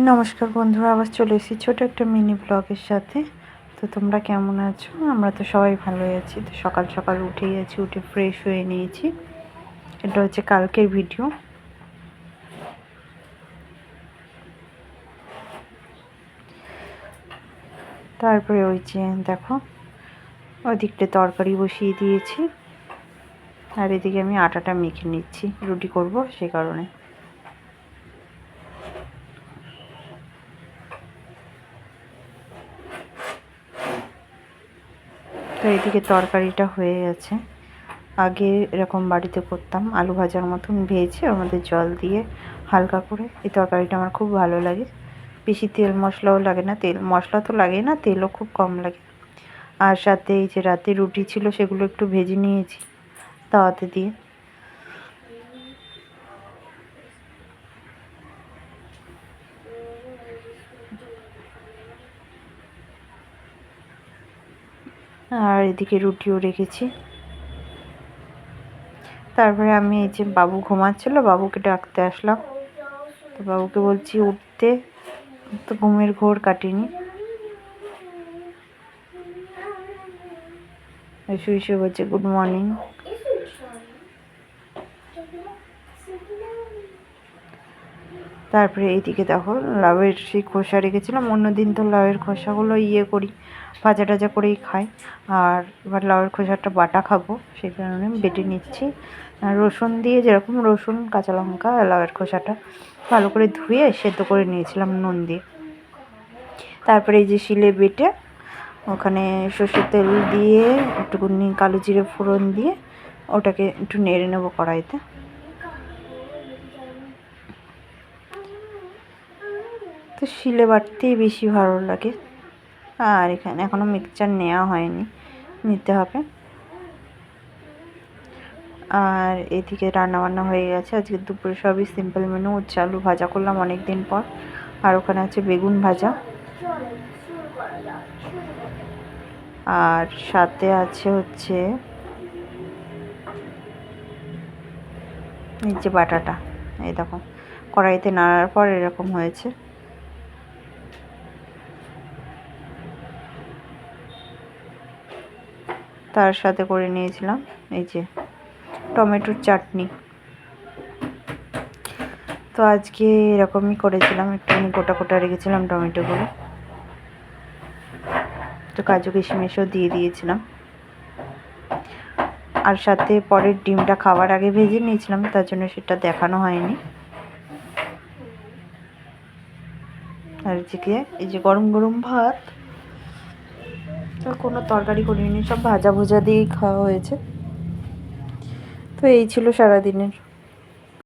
নমস্কার বন্ধুরা, আবার চলে এসেছি ছোটো একটা মিনি ব্লগের সাথে। তো তোমরা কেমন আছো? আমরা তো সবাই ভালোই আছি। তো সকাল সকাল উঠে গেছি, উঠে ফ্রেশ হয়ে নিয়েছি। এটা হচ্ছে কালকের ভিডিও। তারপরে ওই যে দেখো, ওদিকটা তরকারি বসিয়ে দিয়েছি, আর এদিকে আমি আটাটা মেখে নিচ্ছি, রুটি করব সেই কারণে। তো এদিকে তরকারিটা হয়ে গেছে। আগে এরকম বাড়িতে করতাম, আলু ভাজার মতন ভেজে ওর মধ্যে জল দিয়ে হালকা করে। এই তরকারিটা আমার খুব ভালো লাগে। বেশি তেল মশলাও লাগে না, তেল মশলা তো লাগেই না, তেলও খুব কম লাগে। আর সাথে এই যে রাতে রুটি ছিল, সেগুলো একটু ভেজে নিয়েছি তাওয়াতে দিয়ে। আর এদিকে রুটিও রেখেছি। তারপরে আমি এই যে বাবু ঘুমাচ্ছিল, বাবুকে ডাকতে আসলাম। তো বাবুকে বলছি উঠতে, তো ঘুমের ঘোর কাটিনি। শুয়ে শুয়ে বলছে গুড মর্নিং। তারপরে এইদিকে দেখো, লাউয়ের সেই খোসা রেখেছিলাম। অন্যদিন তো লাউয়ের খোসাগুলো করি, ভাজা টাজা করেই খাই। আর এবার লাউয়ের খোসাটা বাটা খাবো, সেই কারণে বেটে নিচ্ছি। রসুন দিয়ে, যেরকম রসুন, কাঁচা লঙ্কা, লাউয়ের খোসাটা ভালো করে ধুয়ে সেদ্ধ করে নিয়েছিলাম নুন দিয়ে। তারপরে এই যে শিলে বেটে ওখানে সর্ষের তেল দিয়ে একটুখানি কালো জিরে ফোড়ন দিয়ে ওটাকে একটু নেড়ে নেবো কড়াইতে। তো শিলে বাটতেই বেশি ভালো লাগে। আর এখানে এখনও মিক্সচার নেওয়া হয়নি, নিতে হবে। আর এদিকে রান্নাবান্না হয়ে গেছে। আজকে দুপুরে সবই সিম্পল মেনু। হচ্ছে আলু ভাজা করলাম অনেক দিন পর, আর ওখানে আছে বেগুন ভাজা, আর সাথে আছে হচ্ছে এই যে বাটাটা। এই দেখো, কড়াইতে নাড়ার পর এরকম হয়েছে। তার সাথে করে নিয়েছিলাম এই যে টমেটোর চাটনি। তো আজকে এরকমই করেছিলাম, একটুখানি গোটা গোটা রেখেছিলাম টমেটোগুলো। তো কাজু কিশমিশও দিয়ে দিয়েছিলাম। আর সাথে পরের ডিমটা খাওয়ার আগে ভেজে নিয়েছিলাম, তার জন্য সেটা দেখানো হয়নি। আর এদিকে এই যে গরম গরম ভাত, কোনো তরকারি করিনি, সব ভাজা ভুজা দিয়েই খাওয়া হয়েছে। তো এই ছিল সারাদিনের